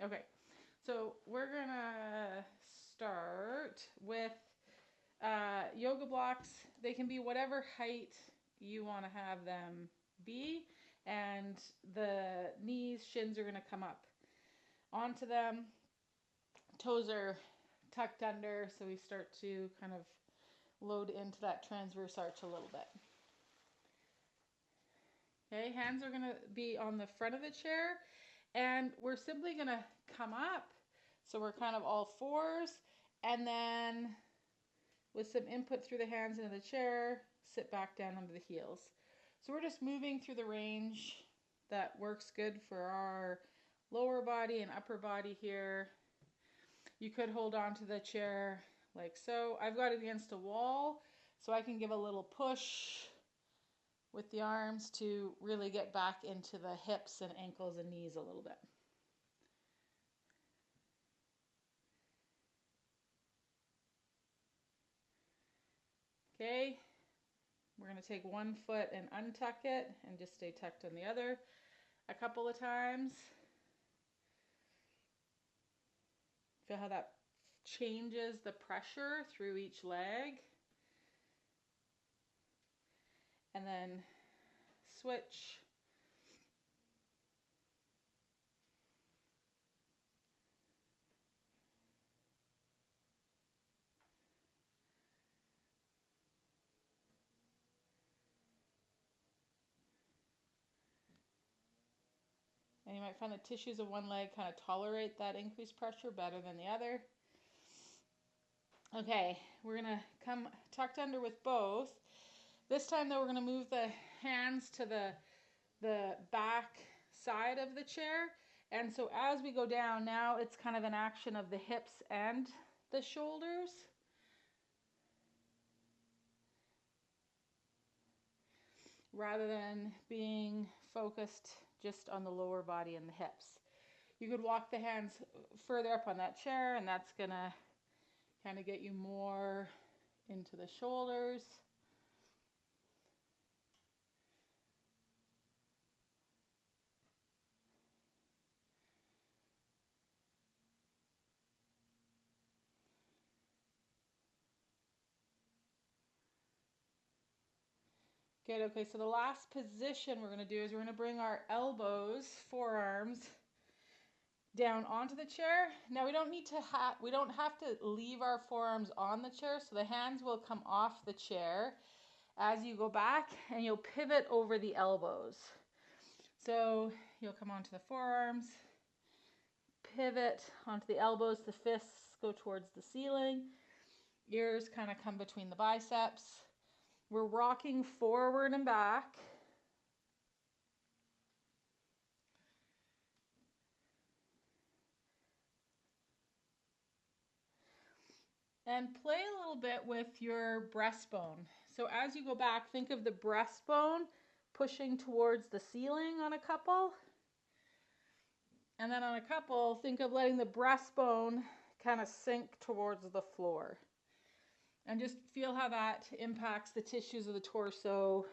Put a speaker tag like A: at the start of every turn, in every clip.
A: Okay, so we're gonna start with yoga blocks. They can be whatever height you want to have them be, and the knees, shins are gonna come up onto them. Toes are tucked under, so we start to kind of load into that transverse arch a little bit. Okay, hands are going to be on the front of the chair, and we're simply going to come up. So we're kind of all fours, and then with some input through the hands into the chair, sit back down under the heels. So we're just moving through the range that works good for our lower body and upper body here. You could hold on to the chair like so. I've got it against a wall, so I can give a little push with the arms to really get back into the hips and ankles and knees a little bit. Okay, we're going to take one foot and untuck it and just stay tucked on the other a couple of times. Feel how that changes the pressure through each leg. And then switch. And you might find the tissues of one leg kind of tolerate that increased pressure better than the other. Okay, we're going to come tucked under with both. This time though, we're going to move the hands to the back side of the chair. And so as we go down, now it's kind of an action of the hips and the shoulders. Rather than being focused just on the lower body and the hips. You could walk the hands further up on that chair, and that's going to kind of get you more into the shoulders. Good, okay, so the last position we're going to do is we're going to bring our elbows, forearms, down onto the chair. Now we don't have to leave our forearms on the chair, so the hands will come off the chair as you go back, and you'll pivot over the elbows. So you'll come onto the forearms, pivot onto the elbows, the fists go towards the ceiling, ears kind of come between the biceps. We're rocking forward and back. And play a little bit with your breastbone. So as you go back, think of the breastbone pushing towards the ceiling on a couple. And then on a couple, think of letting the breastbone kind of sink towards the floor. And just feel how that impacts the tissues of the torso,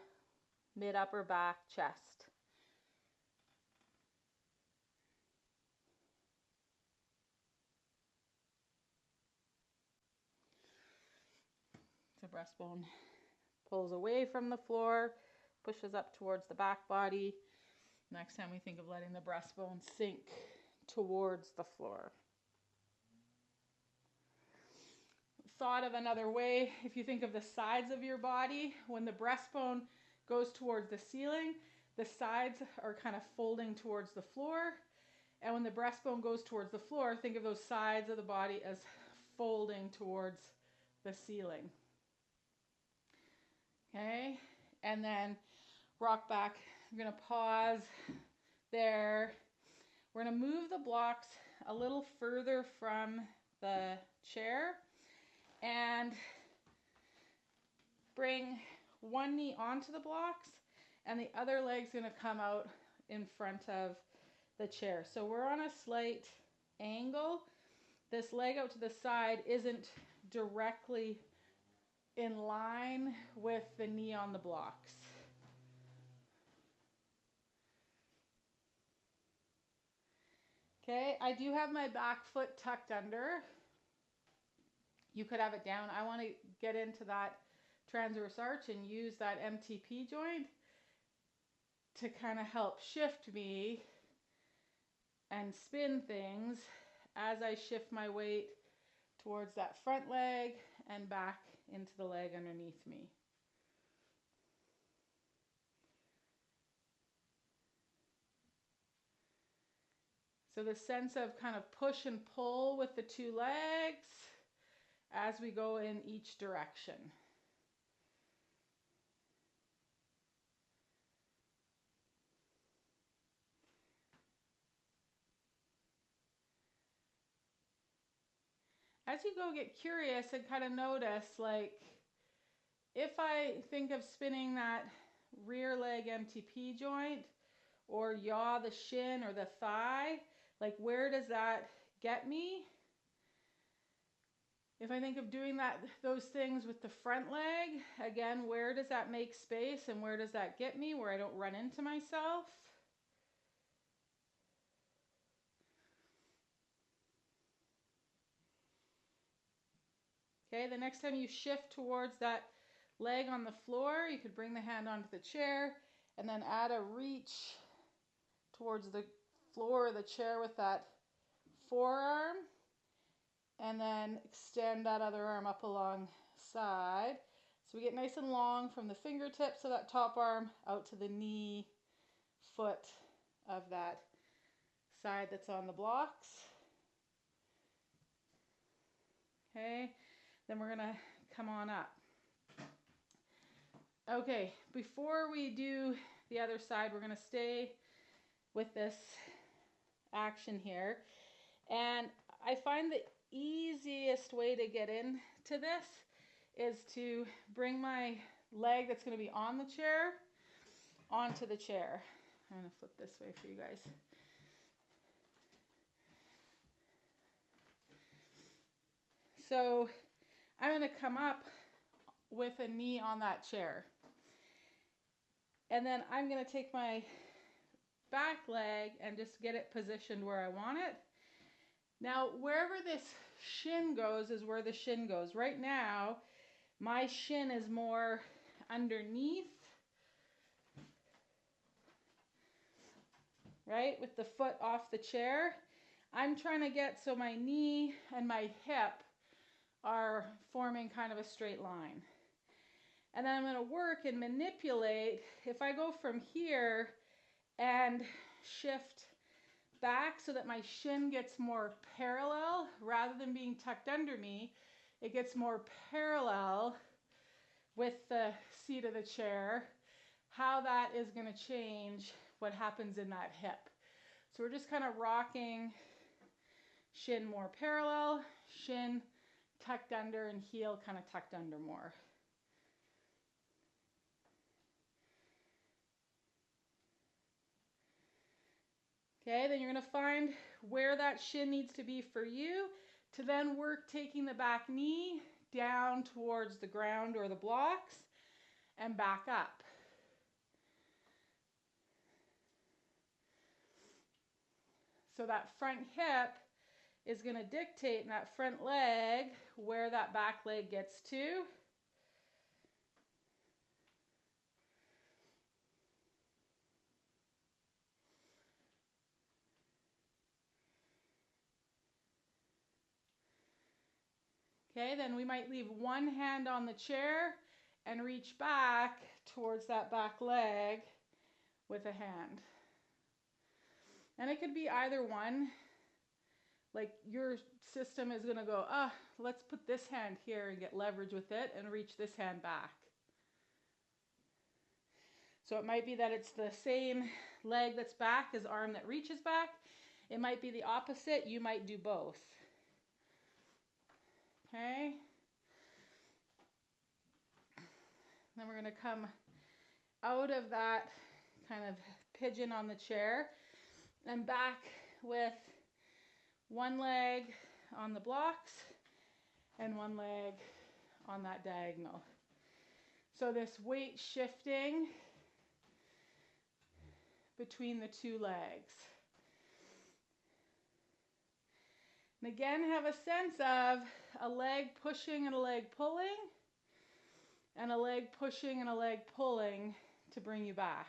A: mid, upper back, chest. So breastbone pulls away from the floor, pushes up towards the back body. Next time we think of letting the breastbone sink towards the floor. Thought of another way, if you think of the sides of your body, when the breastbone goes towards the ceiling, the sides are kind of folding towards the floor. And when the breastbone goes towards the floor, think of those sides of the body as folding towards the ceiling. Okay, and then rock back. We're going to pause there. We're going to move the blocks a little further from the chair and bring one knee onto the blocks, and the other leg's going to come out in front of the chair. So we're on a slight angle. This leg out to the side isn't directly in line with the knee on the blocks. Okay, I do have my back foot tucked under. You could have it down. I want to get into that transverse arch and use that MTP joint to kind of help shift me and spin things as I shift my weight towards that front leg and back into the leg underneath me. So the sense of kind of push and pull with the two legs as we go in each direction. As you go, get curious and kind of notice, like, if I think of spinning that rear leg MTP joint or yaw the shin or the thigh, like, where does that get me? If I think of doing those things with the front leg, again, where does that make space and where does that get me, where I don't run into myself? Okay, the next time you shift towards that leg on the floor, you could bring the hand onto the chair and then add a reach towards the floor of the chair with that forearm, and then extend that other arm up alongside. So we get nice and long from the fingertips of that top arm out to the knee foot of that side that's on the blocks. Okay, then we're gonna come on up. Okay, before we do the other side, we're gonna stay with this action here. And I find the easiest way to get into this is to bring my leg that's going to be on the chair onto the chair. I'm going to flip this way for you guys. So I'm going to come up with a knee on that chair. And then I'm going to take my back leg and just get it positioned where I want it. Now, wherever this shin goes is where the shin goes. Right now, my shin is more underneath, right, with the foot off the chair. I'm trying to get so my knee and my hip are forming kind of a straight line. And then I'm going to work and manipulate. If I go from here and shift back so that my shin gets more parallel rather than being tucked under me, it gets more parallel with the seat of the chair, how that is going to change what happens in that hip. So we're just kind of rocking shin more parallel, shin tucked under, and heel kind of tucked under more. Okay, then you're going to find where that shin needs to be for you to then work taking the back knee down towards the ground or the blocks and back up. So that front hip is going to dictate in that front leg where that back leg gets to. Okay, then we might leave one hand on the chair and reach back towards that back leg with a hand. And it could be either one. Like, your system is going to go, let's put this hand here and get leverage with it and reach this hand back. So it might be that it's the same leg that's back as arm that reaches back. It might be the opposite. You might do both. Okay. Then we're going to come out of that kind of pigeon on the chair and back with one leg on the blocks and one leg on that diagonal. So this weight shifting between the two legs. And again, have a sense of a leg pushing and a leg pulling, and a leg pushing and a leg pulling to bring you back.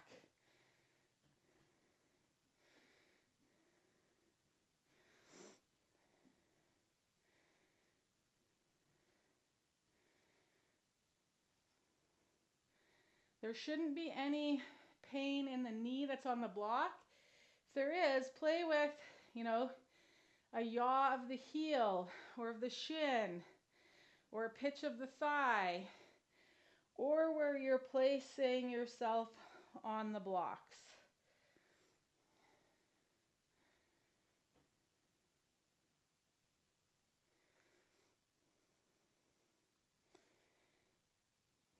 A: There shouldn't be any pain in the knee that's on the block. If there is, play with, a yaw of the heel or of the shin or a pitch of the thigh, or where you're placing yourself on the blocks.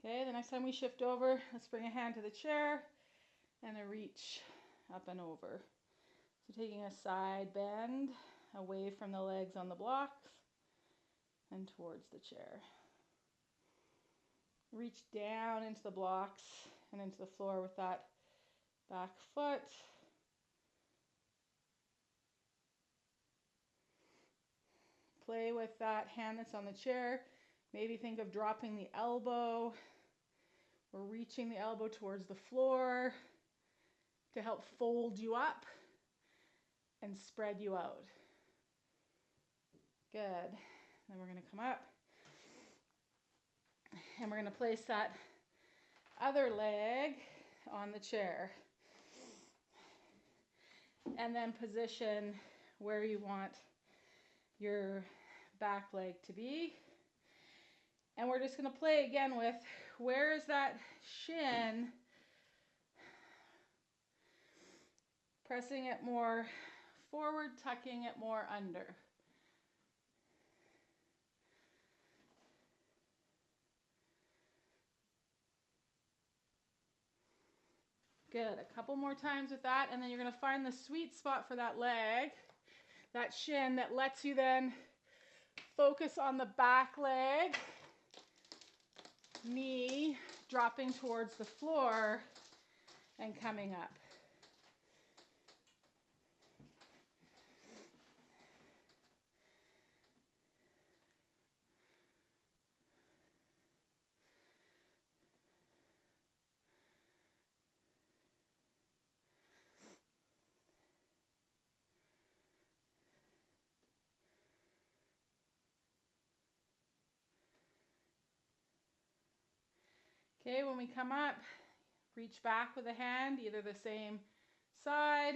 A: Okay, the next time we shift over, let's bring a hand to the chair and a reach up and over. So taking a side bend away from the legs on the blocks and towards the chair. Reach down into the blocks and into the floor with that back foot. Play with that hand that's on the chair. Maybe think of dropping the elbow or reaching the elbow towards the floor to help fold you up and spread you out. Good. Then we're going to come up and we're going to place that other leg on the chair and then position where you want your back leg to be. And we're just going to play again with where is that shin, pressing it more forward, tucking it more under. Good, a couple more times with that, and then you're going to find the sweet spot for that leg, that shin, that lets you then focus on the back leg, knee dropping towards the floor and coming up. Okay, when we come up, reach back with a hand, either the same side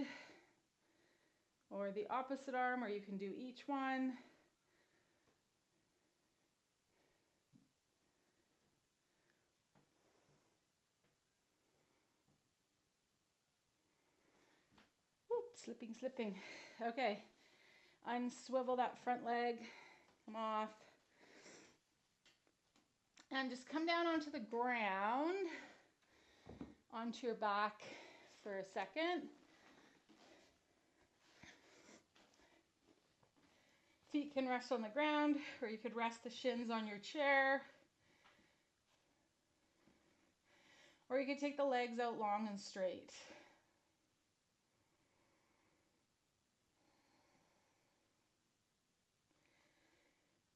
A: or the opposite arm, or you can do each one. Oop, slipping. Okay, unswivel that front leg, come off. And just come down onto the ground, onto your back for a second. Feet can rest on the ground, or you could rest the shins on your chair. Or you could take the legs out long and straight.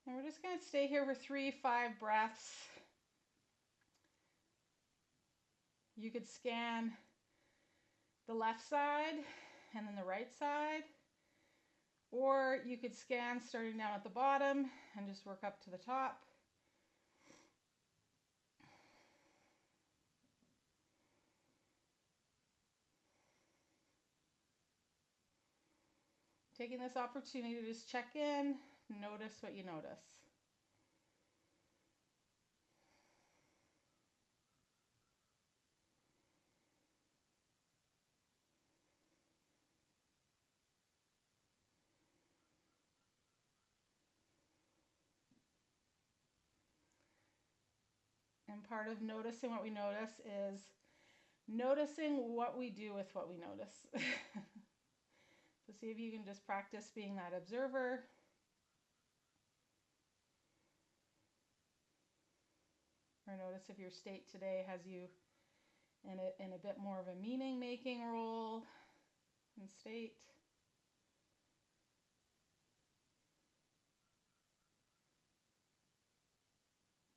A: And we're just going to stay here for 3-5 breaths. You could scan the left side and then the right side, or you could scan starting down at the bottom and just work up to the top. Taking this opportunity to just check in, notice what you notice. And part of noticing what we notice is noticing what we do with what we notice. So see if you can just practice being that observer. Or notice if your state today has you in a bit more of a meaning-making role and state.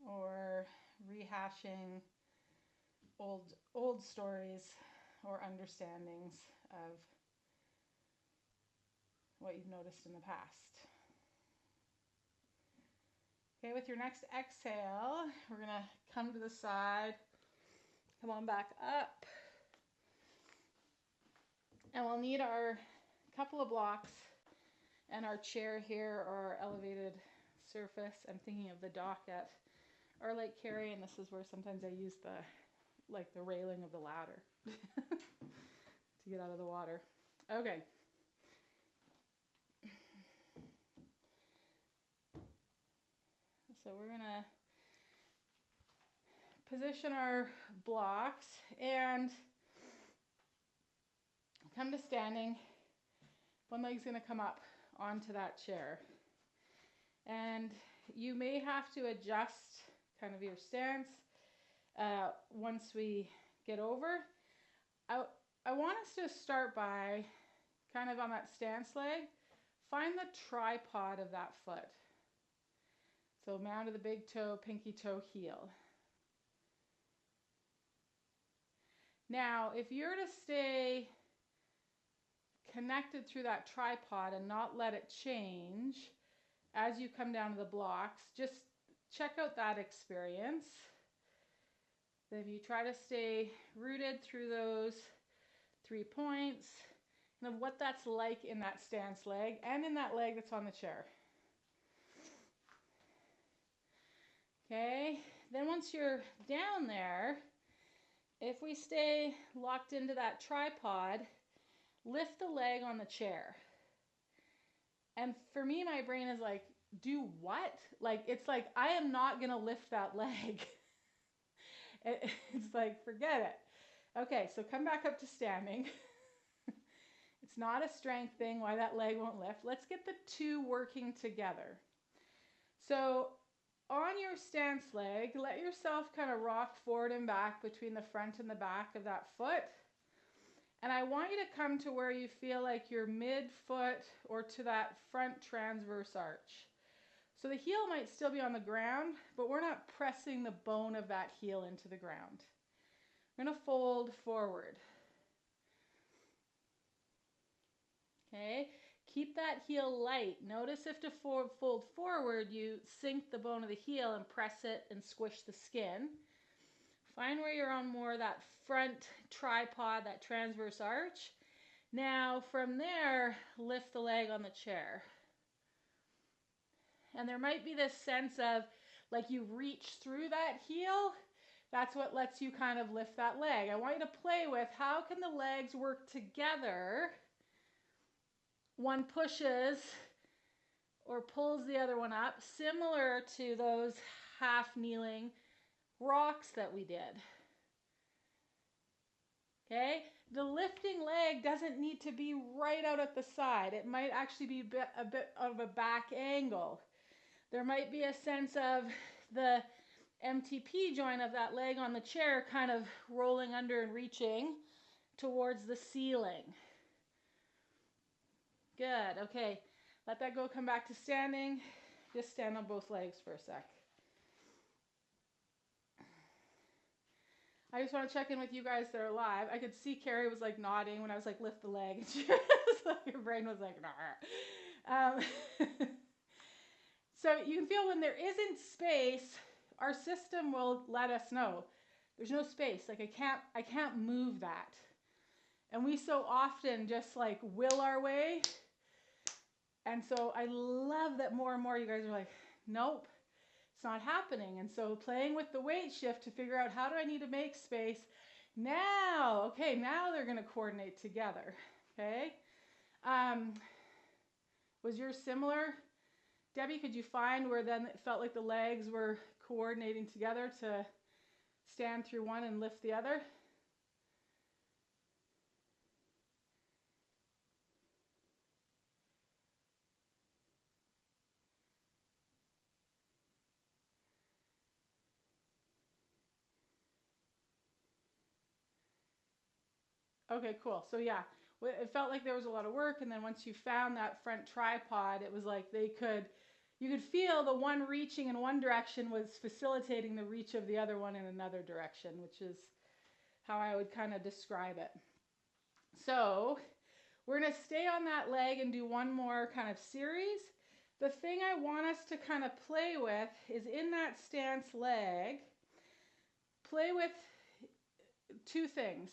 A: or rehashing old stories or understandings of what you've noticed in the past. Okay, with your next exhale, we're going to come to the side, come on back up, and we'll need our couple of blocks and our chair here or our elevated surface. I'm thinking of the dock at our Lake Carrie, and this is where sometimes I use the railing of the ladder to get out of the water. Okay. So we're gonna position our blocks and come to standing. One leg's gonna come up onto that chair. And you may have to adjust kind of your stance once we get over. I want us to start by kind of on that stance leg, find the tripod of that foot. So mound of the big toe, pinky toe, heel. Now, if you're to stay connected through that tripod and not let it change as you come down to the blocks, just check out that experience. Then if you try to stay rooted through those 3 points, and of what that's like in that stance leg and in that leg that's on the chair. Okay, then once you're down there, if we stay locked into that tripod, lift the leg on the chair. And for me, my brain is like, do what? Like, it's like, I am not going to lift that leg. It's like, forget it. Okay, so come back up to standing. It's not a strength thing why that leg won't lift. Let's get the two working together. So on your stance leg, let yourself kind of rock forward and back between the front and the back of that foot. And I want you to come to where you feel like you're mid-foot or to that front transverse arch. So the heel might still be on the ground, but we're not pressing the bone of that heel into the ground. We're going to fold forward. Okay, keep that heel light. Notice if to fold forward, you sink the bone of the heel and press it and squish the skin. Find where you're on more of that front tripod, that transverse arch. Now from there, lift the leg on the chair. And there might be this sense of like you reach through that heel. That's what lets you kind of lift that leg. I want you to play with how can the legs work together. One pushes or pulls the other one up, similar to those half kneeling rocks that we did. Okay, the lifting leg doesn't need to be right out at the side. It might actually be a bit of a back angle. There might be a sense of the MTP joint of that leg on the chair kind of rolling under and reaching towards the ceiling. Good, okay, let that go, come back to standing. Just stand on both legs for a sec. I just want to check in with you guys that are live. I could see Carrie was like nodding when I was like, lift the leg. And she was like, her brain was like, nah. So you can feel when there isn't space, our system will let us know. There's no space, like I can't move that. And we so often just like will our way. And so I love that more and more you guys are like, nope, it's not happening. And so playing with the weight shift to figure out how do I need to make space now. Okay, now they're going to coordinate together. Okay. Was yours similar? Debbie, could you find where then it felt like the legs were coordinating together to stand through one and lift the other? Okay, cool. So yeah, it felt like there was a lot of work, and then once you found that front tripod, it was like they could, you could feel the one reaching in one direction was facilitating the reach of the other one in another direction, which is how I would kind of describe it. So we're going to stay on that leg and do one more kind of series. The thing I want us to kind of play with is in that stance leg, play with two things.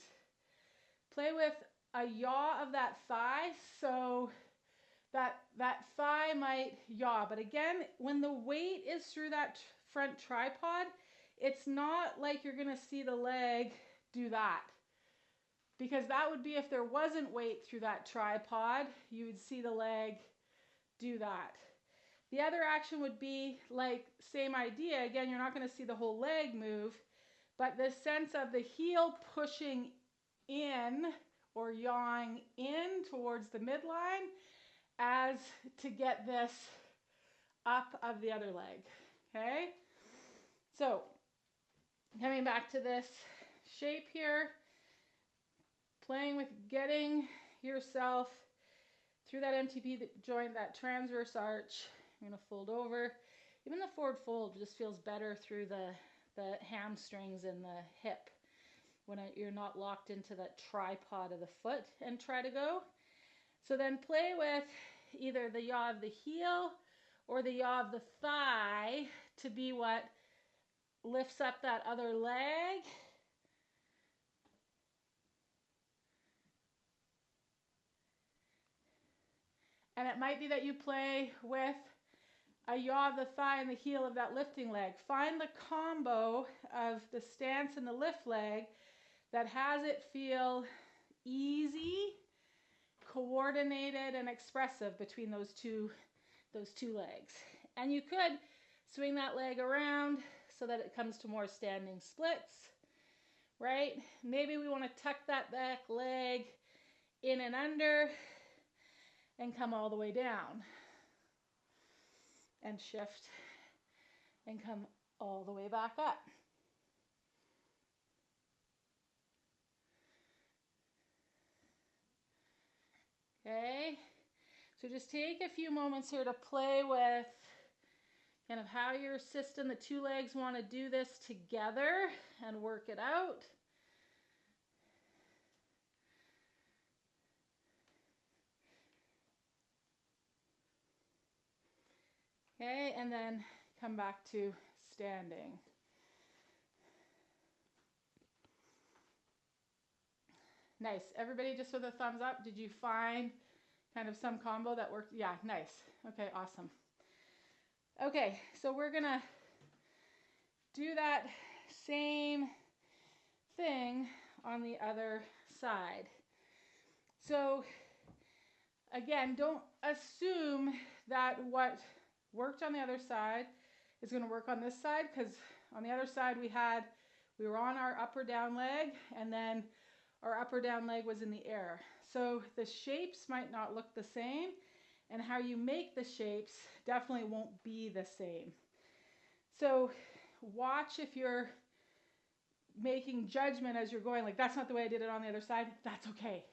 A: Play with a yaw of that thigh, so that thigh might yaw. But again, when the weight is through that front tripod, it's not like you're going to see the leg do that. Because that would be if there wasn't weight through that tripod, you would see the leg do that. The other action would be like, same idea. Again, you're not going to see the whole leg move, but the sense of the heel pushing in or yawing in towards the midline as to get this up of the other leg. Okay? So, coming back to this shape here, playing with getting yourself through that MTP joint, that transverse arch. You're going to fold over. Even the forward fold just feels better through the hamstrings and the hip when you're not locked into that tripod of the foot and try to go. So then play with either the yaw of the heel or the yaw of the thigh to be what lifts up that other leg. And it might be that you play with a yaw of the thigh and the heel of that lifting leg. Find the combo of the stance and the lift leg that has it feel easy, coordinated, and expressive between those two legs. And you could swing that leg around so that it comes to more standing splits, right? Maybe we want to tuck that back leg in and under and come all the way down and shift and come all the way back up. Okay, so just take a few moments here to play with kind of how your system, the two legs, want to do this together and work it out. Okay, and then come back to standing. Nice. Everybody just with a thumbs up. Did you find kind of some combo that worked? Yeah, nice. Okay, awesome. Okay, so we're going to do that same thing on the other side. So again, don't assume that what worked on the other side is going to work on this side, because on the other side we were on our up or down leg, and then our up or down leg was in the air. So the shapes might not look the same, and how you make the shapes definitely won't be the same. So watch if you're making judgment as you're going, like, that's not the way I did it on the other side. That's okay.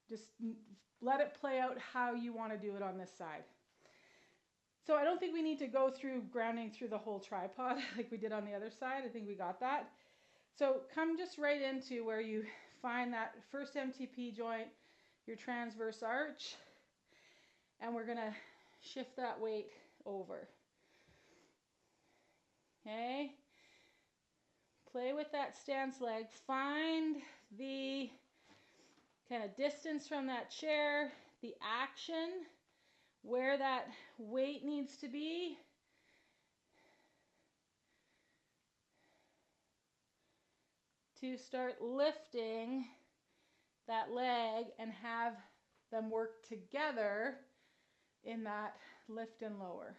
A: Just let it play out how you want to do it on this side. So I don't think we need to go through grounding through the whole tripod like we did on the other side. I think we got that. So come just right into where you find that first MTP joint, your transverse arch, and we're going to shift that weight over. Okay? Play with that stance leg. Find the kind of distance from that chair, the action, where that weight needs to be. To start lifting that leg and have them work together in that lift and lower.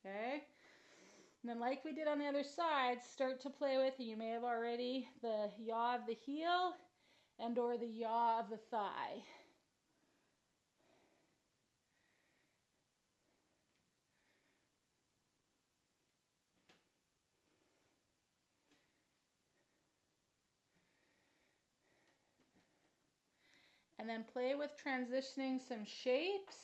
A: Okay? And then like we did on the other side, start to play with, you may have already, the yaw of the heel and or the yaw of the thigh. And then play with transitioning some shapes.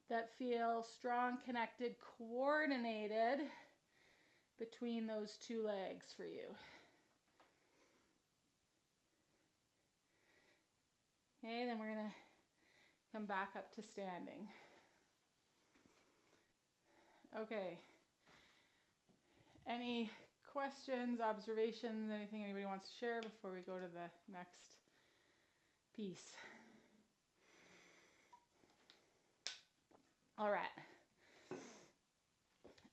A: that feel strong, connected, coordinated between those two legs for you. Okay, then we're going to come back up to standing. Okay. Any questions, observations, anything anybody wants to share before we go to the next piece? All right.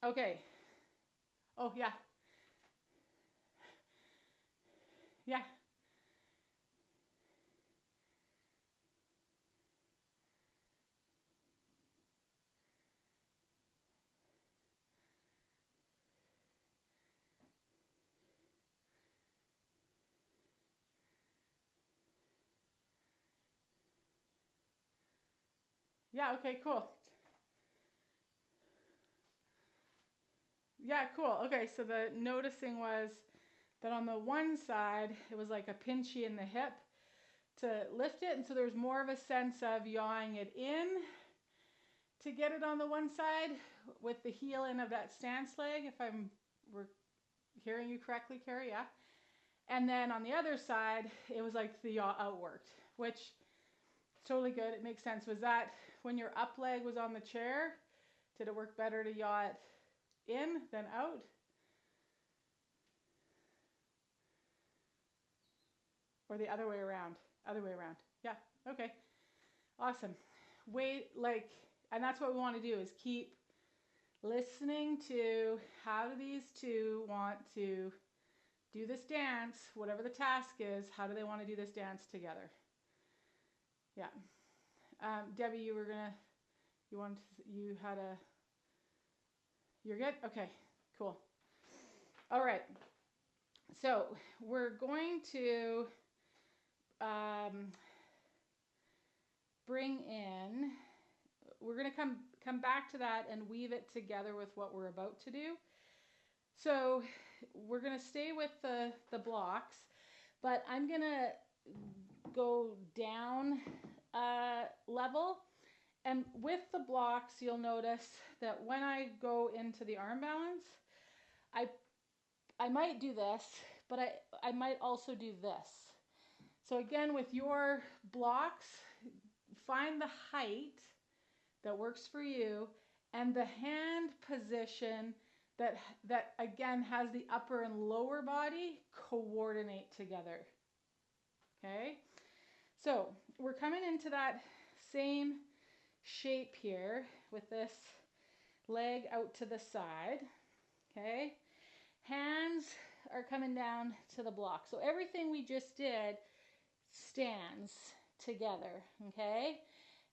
A: Okay. Oh, yeah. Yeah. Yeah, okay, cool. Yeah, cool. Okay, so the noticing was that on the one side, it was like a pinchy in the hip to lift it, and so there's more of a sense of yawing it in to get it on the one side with the heel in of that stance leg, if we're hearing you correctly, Carrie, yeah? And then on the other side, it was like the yaw outworked, which is totally good. It makes sense. Was that when your up leg was on the chair? Did it work better to yaw it in than out? Or the other way around? Other way around. Yeah, okay. Awesome. And that's what we want to do is keep listening to how do these two want to do this dance, whatever the task is, how do they want to do this dance together? Yeah. Debbie, you're good? Okay, cool. All right. So we're going to we're going to come back to that and weave it together with what we're about to do. So we're going to stay with the blocks, but I'm going to go down level. And with the blocks, you'll notice that when I go into the arm balance, I might do this, but I might also do this. So again, with your blocks, find the height that works for you and the hand position that again has the upper and lower body coordinate together. Okay? So we're coming into that same shape here with this leg out to the side. Okay? Hands are coming down to the block. So everything we just did stands together. Okay?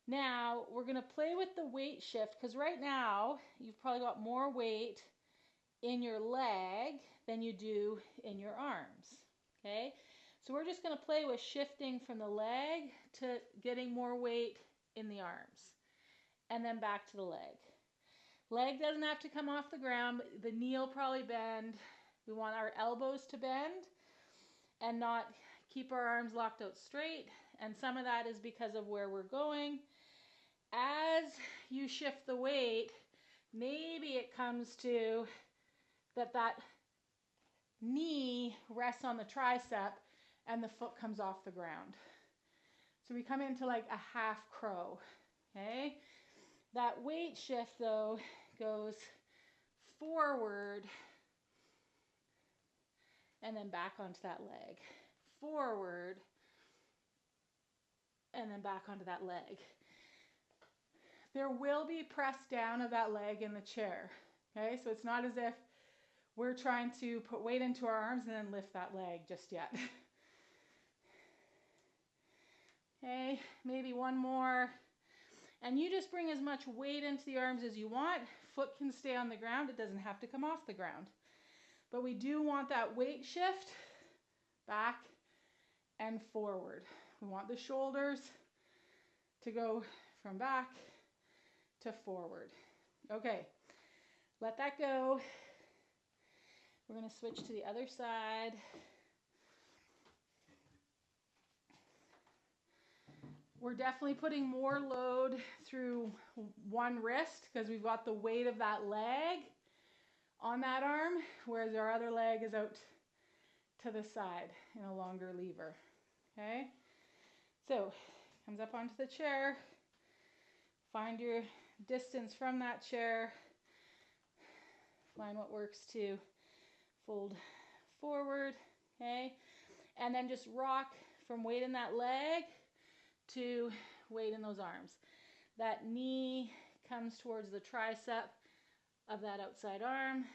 A: Now we're going to play with the weight shift because right now you've probably got more weight in your leg than you do in your arms. Okay? So we're just going to play with shifting from the leg to getting more weight in the arms. And then back to the leg. Leg doesn't have to come off the ground. The knee will probably bend. We want our elbows to bend and not keep our arms locked out straight. And some of that is because of where we're going. As you shift the weight, maybe it comes to that knee rests on the tricep and the foot comes off the ground. So we come into like a half crow. Okay? That weight shift though goes forward and then back onto that leg. Forward and then back onto that leg. There will be press down of that leg in the chair. Okay, so it's not as if we're trying to put weight into our arms and then lift that leg just yet. Okay, maybe one more. And you just bring as much weight into the arms as you want. Foot can stay on the ground. It doesn't have to come off the ground. But we do want that weight shift back and forward. We want the shoulders to go from back to forward. Okay, let that go. We're going to switch to the other side. We're definitely putting more load through one wrist because we've got the weight of that leg on that arm, whereas our other leg is out to the side in a longer lever. Okay? So, comes up onto the chair. Find your distance from that chair. Find what works to fold forward. Okay? And then just rock from weight in that leg to weight in those arms. That knee comes towards the tricep of that outside arm.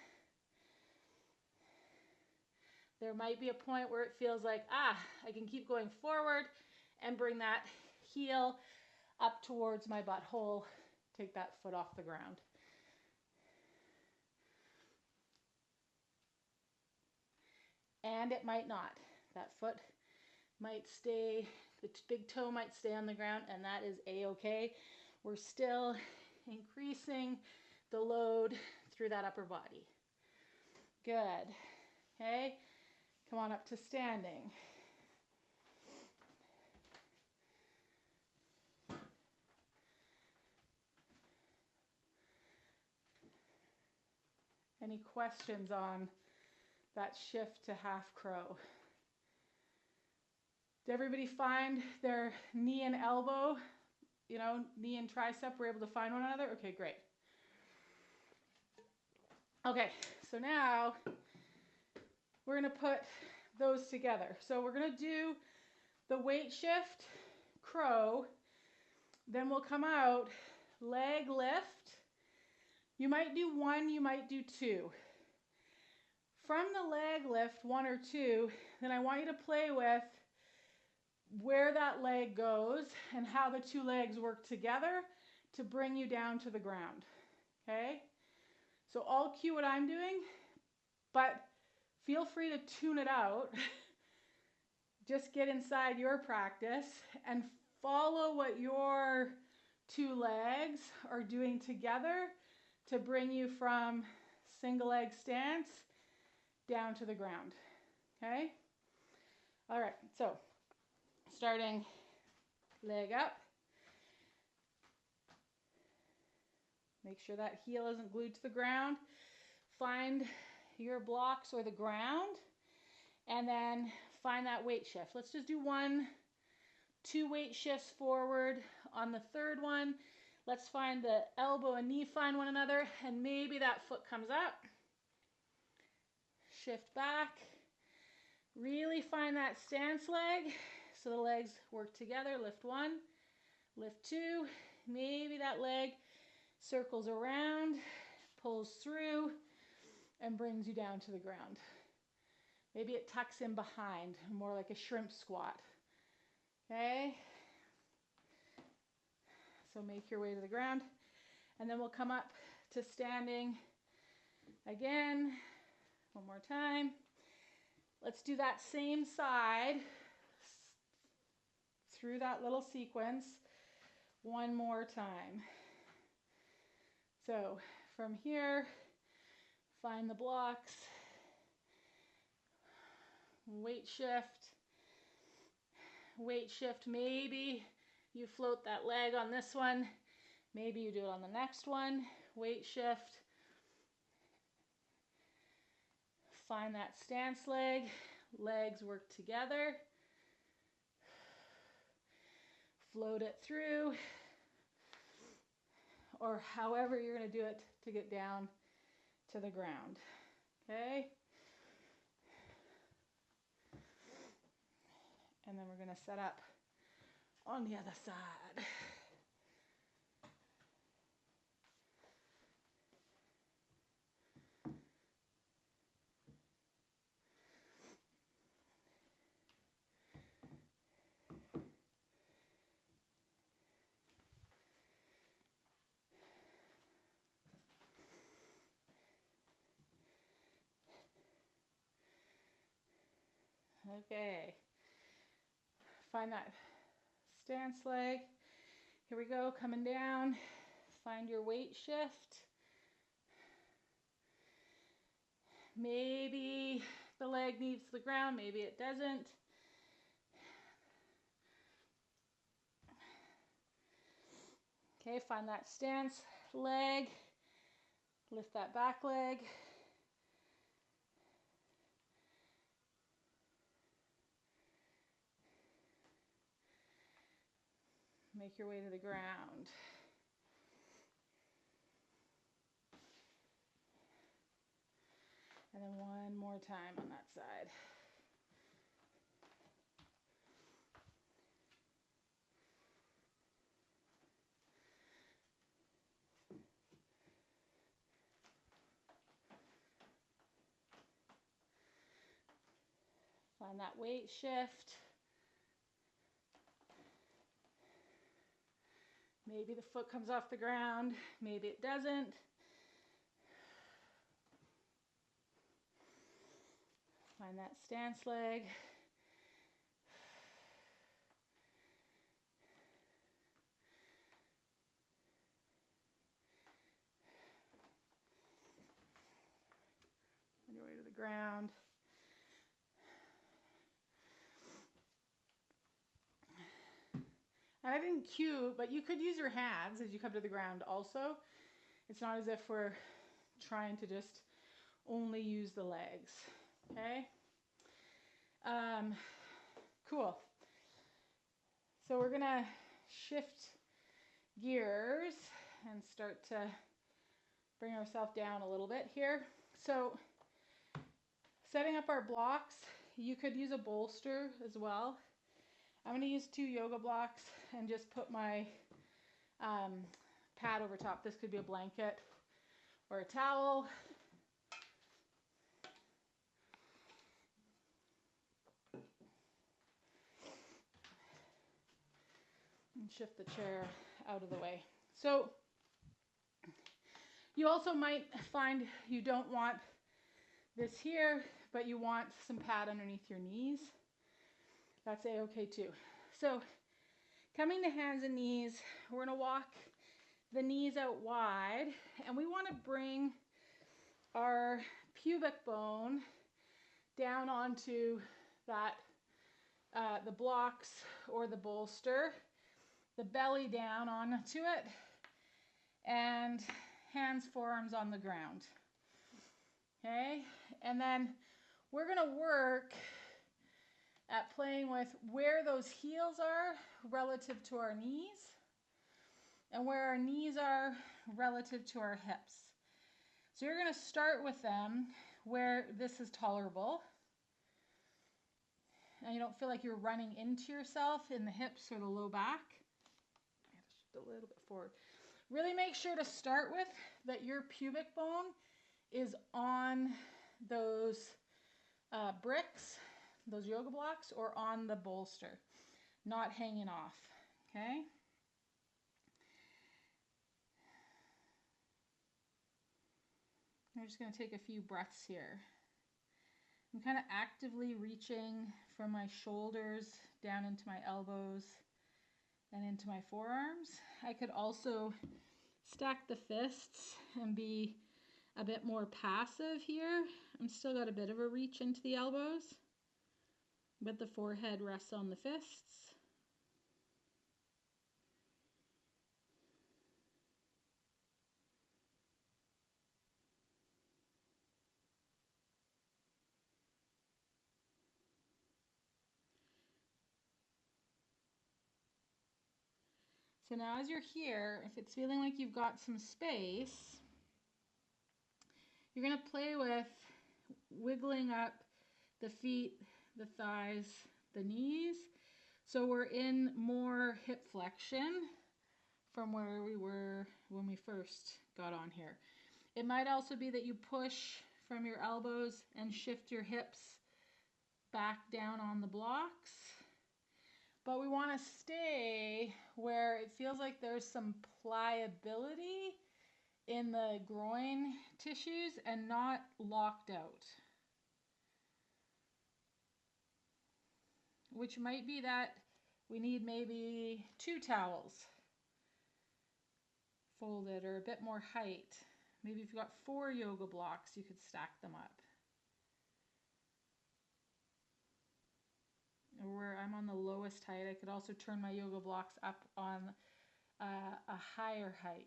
A: There might be a point where it feels like, I can keep going forward and bring that heel up towards my butthole. Take that foot off the ground. And it might not. That foot might stay, the big toe might stay on the ground, and that is a-okay. We're still increasing the load through that upper body. Good. Okay, come on up to standing. Any questions on that shift to half crow? Did everybody find their knee and elbow, knee and tricep were able to find one another? Okay, great. Okay, so now we're going to put those together. So we're going to do the weight shift, crow, then we'll come out, leg lift. You might do one, you might do two. From the leg lift, one or two, then I want you to play with where that leg goes and how the two legs work together to bring you down to the ground. Okay? So I'll cue what I'm doing, but feel free to tune it out. Just get inside your practice and follow what your two legs are doing together to bring you from single leg stance down to the ground. Okay? All right, so starting leg up. Make sure that heel isn't glued to the ground. Find your blocks or the ground, and then find that weight shift. Let's just do 2 weight shifts forward. On the third one, let's find the elbow and knee find one another, and maybe that foot comes up. Shift back. Really find that stance leg so the legs work together. Lift 1, lift 2. Maybe that leg circles around, pulls through, and brings you down to the ground. Maybe it tucks in behind, more like a shrimp squat. Okay? So make your way to the ground. And then we'll come up to standing again. One more time. Let's do that same side through that little sequence one more time. So from here, find the blocks, weight shift, maybe you float that leg on this one, maybe you do it on the next one, weight shift, find that stance leg, legs work together, float it through, or however you're going to do it to get down to the ground. Okay? And then we're going to set up on the other side. Okay, find that stance leg. Here we go, coming down. Find your weight shift. Maybe the leg needs the ground, maybe it doesn't. Okay, find that stance leg, lift that back leg. Make your way to the ground. And then one more time on that side. Find that weight shift. Maybe the foot comes off the ground, maybe it doesn't. Find that stance leg. On your way to the ground. And I didn't cue, but you could use your hands as you come to the ground also. It's not as if we're trying to just only use the legs, okay? Cool. So we're gonna shift gears and start to bring ourselves down a little bit here. So setting up our blocks, you could use a bolster as well. I'm going to use 2 yoga blocks and just put my pad over top. This could be a blanket or a towel. And shift the chair out of the way. So you also might find you don't want this here, but you want some pad underneath your knees. That's a-okay too. So coming to hands and knees, we're going to walk the knees out wide, and we want to bring our pubic bone down onto that the blocks or the bolster, the belly down onto it, and hands, forearms on the ground. Okay, and then we're going to work at playing with where those heels are relative to our knees and where our knees are relative to our hips. So you're going to start with them where this is tolerable and you don't feel like you're running into yourself in the hips or the low back. I have to shift a little bit forward. Really make sure to start with that your pubic bone is on those bricks, those yoga blocks, or on the bolster, not hanging off, okay? I'm just going to take a few breaths here. I'm kind of actively reaching from my shoulders down into my elbows and into my forearms. I could also stack the fists and be a bit more passive here. I'm still got a bit of a reach into the elbows, but the forehead rests on the fists. So now as you're here, if it's feeling like you've got some space, you're going to play with wiggling up the feet, the thighs, the knees. So we're in more hip flexion from where we were when we first got on here. It might also be that you push from your elbows and shift your hips back down on the blocks. But we want to stay where it feels like there's some pliability in the groin tissues and not locked out. Which might be that we need maybe 2 towels folded or a bit more height. Maybe if you've got 4 yoga blocks, you could stack them up. Or where I'm on the lowest height, I could also turn my yoga blocks up on a higher height.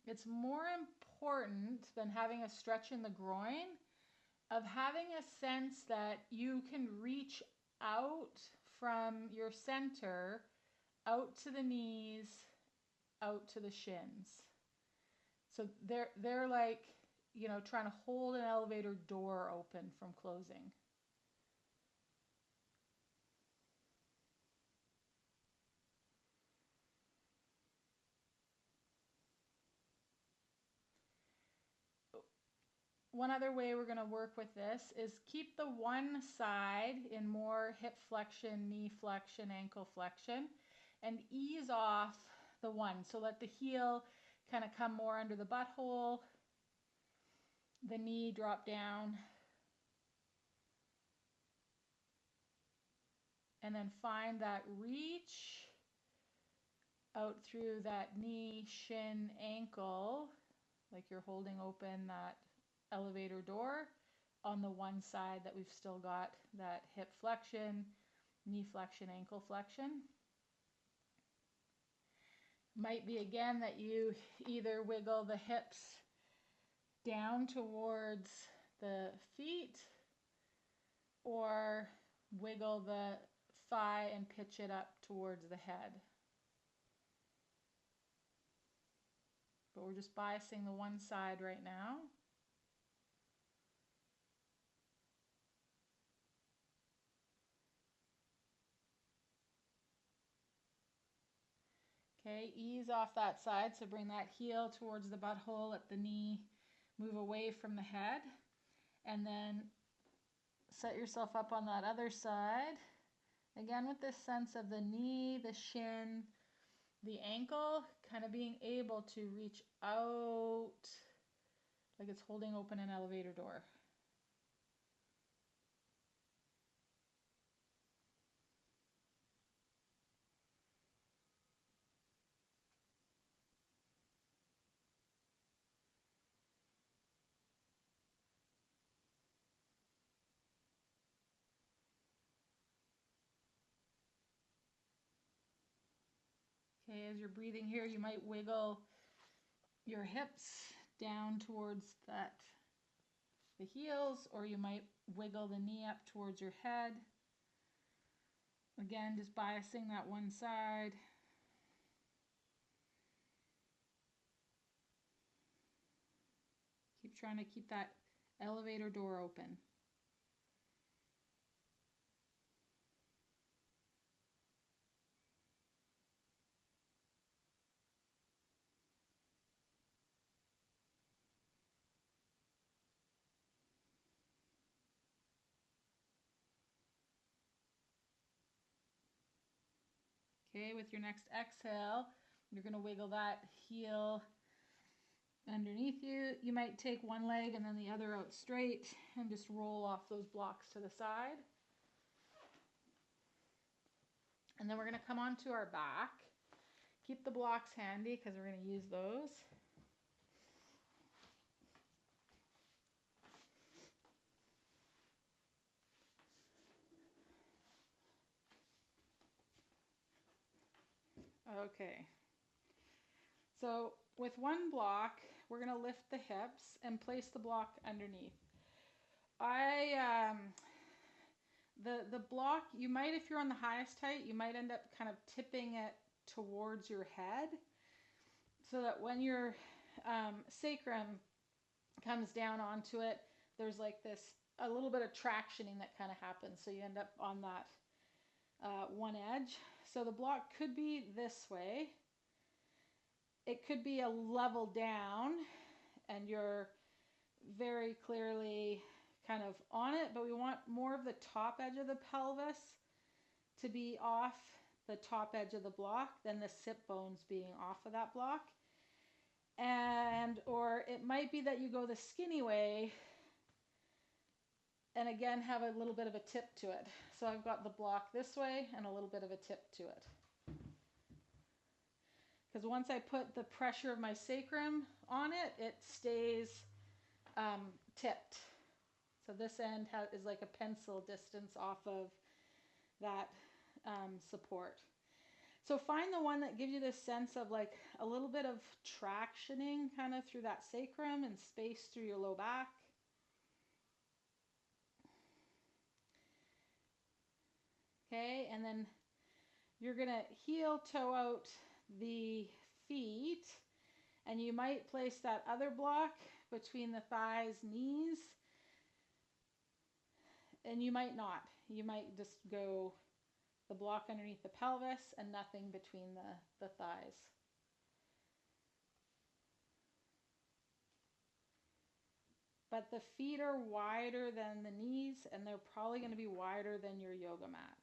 A: It's more important than having a stretch in the groin of having a sense that you can reach out from your center, out to the knees, out to the shins. So they're like, you know, trying to hold an elevator door open from closing. One other way we're going to work with this is keep the one side in more hip flexion, knee flexion, ankle flexion, and ease off the one. So let the heel kind of come more under the butthole, the knee drop down, and then find that reach out through that knee, shin, ankle, like you're holding open that elevator door on the one side that we've still got that hip flexion, knee flexion, ankle flexion. Might be again that you either wiggle the hips down towards the feet or wiggle the thigh and pitch it up towards the head. But we're just biasing the one side right now. Okay, ease off that side, so bring that heel towards the butthole, let the knee move away from the head, and then set yourself up on that other side. Again, with this sense of the knee, the shin, the ankle, kind of being able to reach out like it's holding open an elevator door. Okay, as you're breathing here, you might wiggle your hips down towards the heels, or you might wiggle the knee up towards your head. Again, just biasing that one side. Keep trying to keep that elevator door open. Okay, with your next exhale, you're going to wiggle that heel underneath you. You might take one leg and then the other out straight and just roll off those blocks to the side. And then we're going to come onto our back. Keep the blocks handy because we're going to use those. Okay. So with one block, we're going to lift the hips and place the block underneath. The block, you might, if you're on the highest height, you might end up kind of tipping it towards your head so that when your sacrum comes down onto it, there's like this, a little bit of tractioning that kind of happens. So you end up on that one edge. So the block could be this way. It could be a level down and you're very clearly kind of on it, but we want more of the top edge of the pelvis to be off the top edge of the block than the sit bones being off of that block. And or it might be that you go the skinny way and again have a little bit of a tip to it. So I've got the block this way and a little bit of a tip to it. Because once I put the pressure of my sacrum on it, it stays tipped. So this end is like a pencil distance off of that support. So find the one that gives you this sense of like a little bit of tractioning kind of through that sacrum and space through your low back. Okay, and then you're going to heel toe out the feet, and you might place that other block between the thighs, knees, and you might not. You might just go the block underneath the pelvis and nothing between the thighs. But the feet are wider than the knees, and they're probably going to be wider than your yoga mat.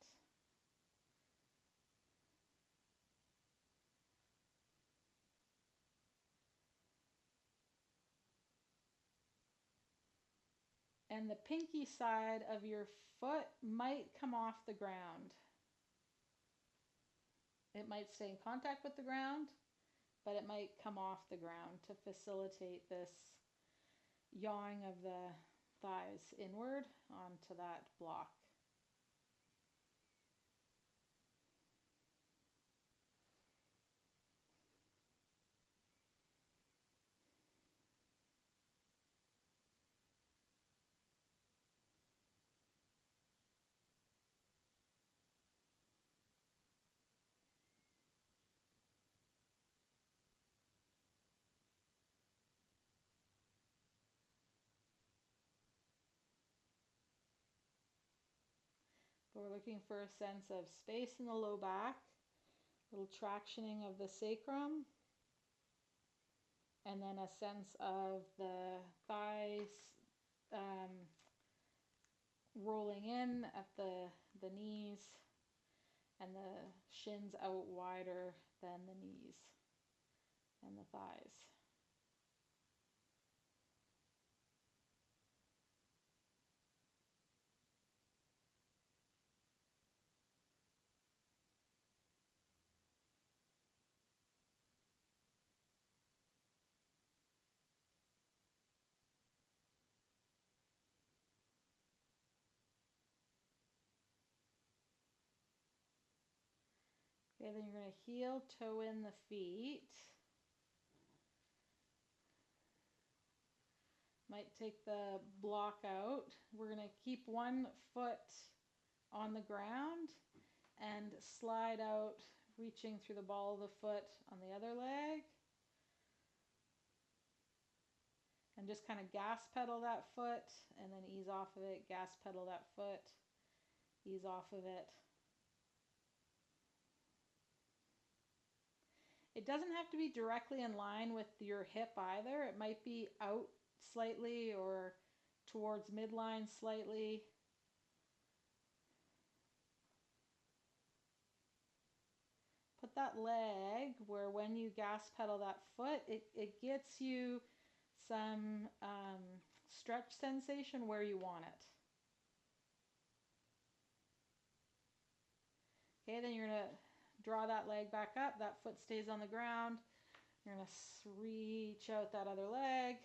A: And the pinky side of your foot might come off the ground. It might stay in contact with the ground, but it might come off the ground to facilitate this yawing of the thighs inward onto that block. But we're looking for a sense of space in the low back, a little tractioning of the sacrum, and then a sense of the thighs rolling in at the knees and the shins out wider than the knees and the thighs. Okay, then you're going to heel toe in the feet. Might take the block out. We're going to keep one foot on the ground and slide out, reaching through the ball of the foot on the other leg. And just kind of gas pedal that foot and then ease off of it, gas pedal that foot, ease off of it. It doesn't have to be directly in line with your hip either. It might be out slightly or towards midline slightly. Put that leg where when you gas pedal that foot, it gets you some stretch sensation where you want it. Okay, then you're going to draw that leg back up. That foot stays on the ground. You're going to reach out that other leg.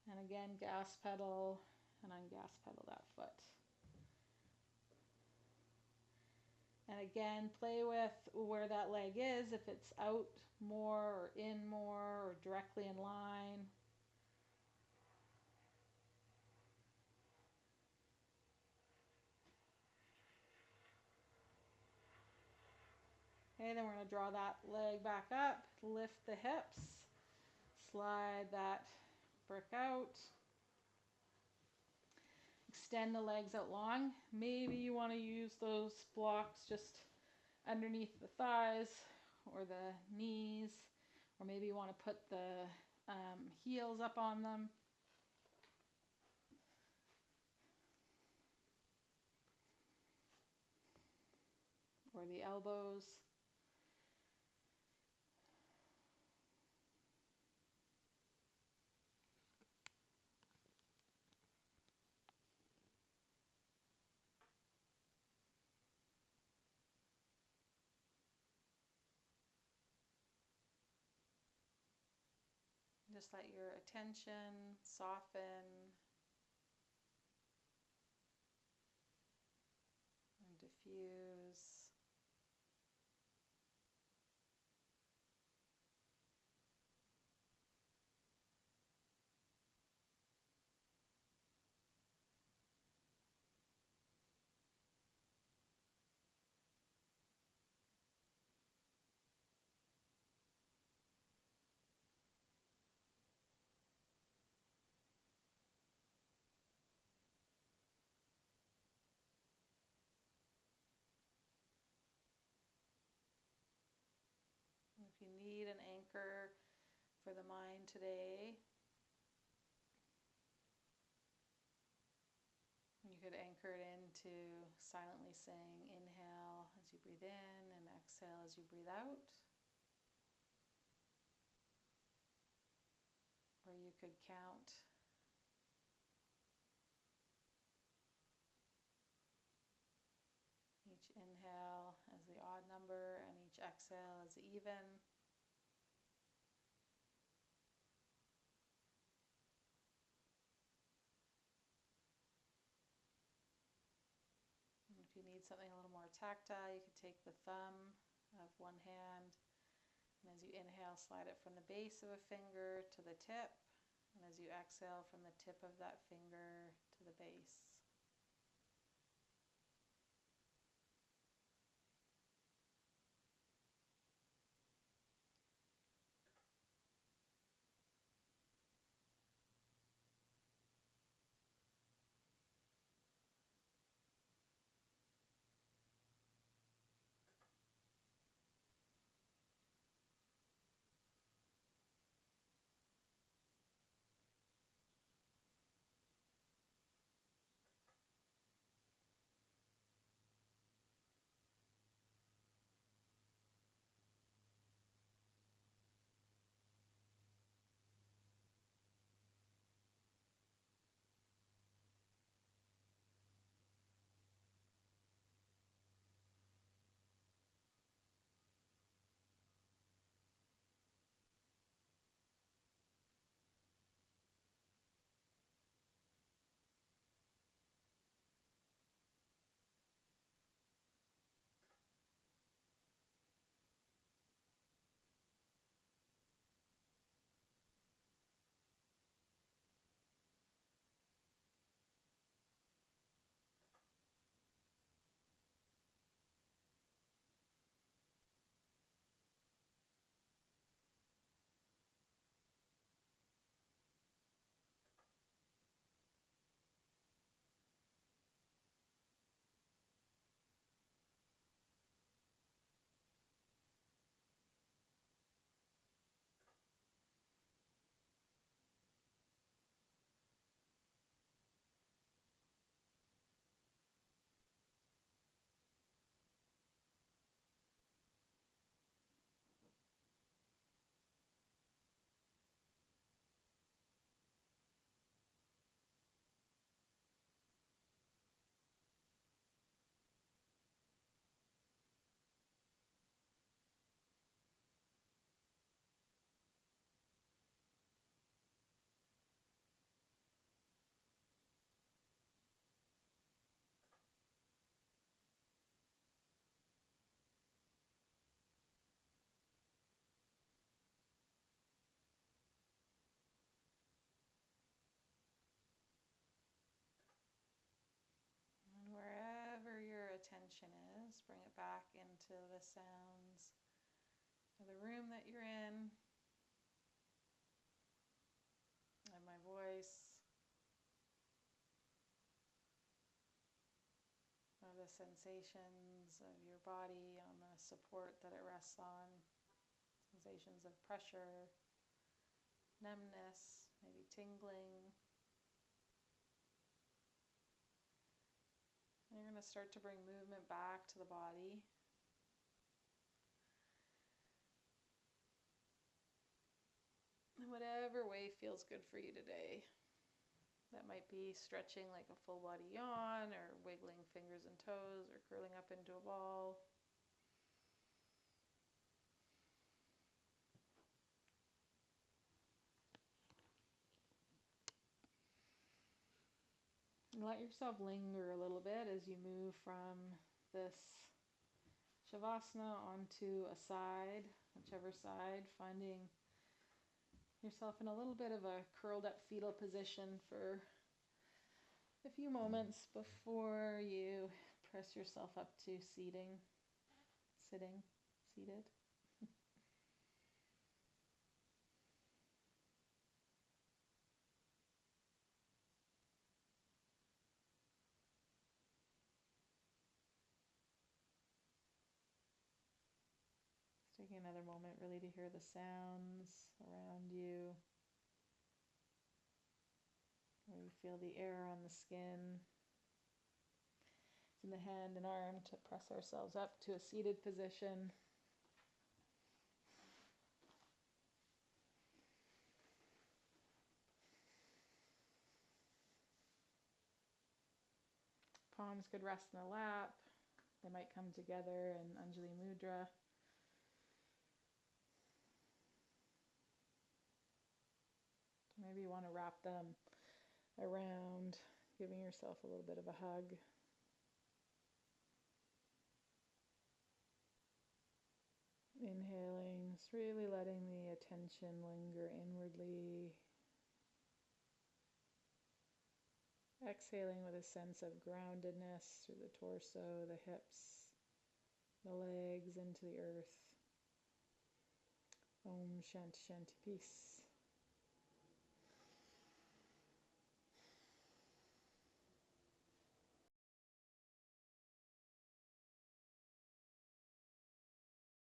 A: And again, gas pedal and ungas pedal that foot. And again, play with where that leg is, if it's out more or in more or directly in line. Okay, then we're going to draw that leg back up, lift the hips, slide that brick out. Extend the legs out long. Maybe you want to use those blocks just underneath the thighs or the knees, or maybe you want to put the heels up on them. Or the elbows. Just let your attention soften and diffuse. diffuse. If you need an anchor for the mind today, you could anchor it into silently saying inhale as you breathe in and exhale as you breathe out. Or you could count each inhale as the odd number and each exhale as the even. And if you need something a little more tactile, you could take the thumb of one hand, and as you inhale, slide it from the base of a finger to the tip, and as you exhale, from the tip of that finger to the base. And wherever your attention is, bring it back into the sounds of the room that you're in, and my voice, of the sensations of your body on the support that it rests on, sensations of pressure, numbness, maybe tingling. And you're going to start to bring movement back to the body. In whatever way feels good for you today. That might be stretching like a full body yawn, or wiggling fingers and toes, or curling up into a ball. And let yourself linger a little bit as you move from this Shavasana onto a side, whichever side, finding yourself in a little bit of a curled up fetal position for a few moments before you press yourself up to sitting, seated. Taking another moment really to hear the sounds around you, where you feel the air on the skin. In the hand and arm to press ourselves up to a seated position. Palms could rest in the lap. They might come together in Anjali Mudra. Maybe you want to wrap them around, giving yourself a little bit of a hug. Inhaling, just really letting the attention linger inwardly. Exhaling with a sense of groundedness through the torso, the hips, the legs into the earth. Om Shanti Shanti, peace.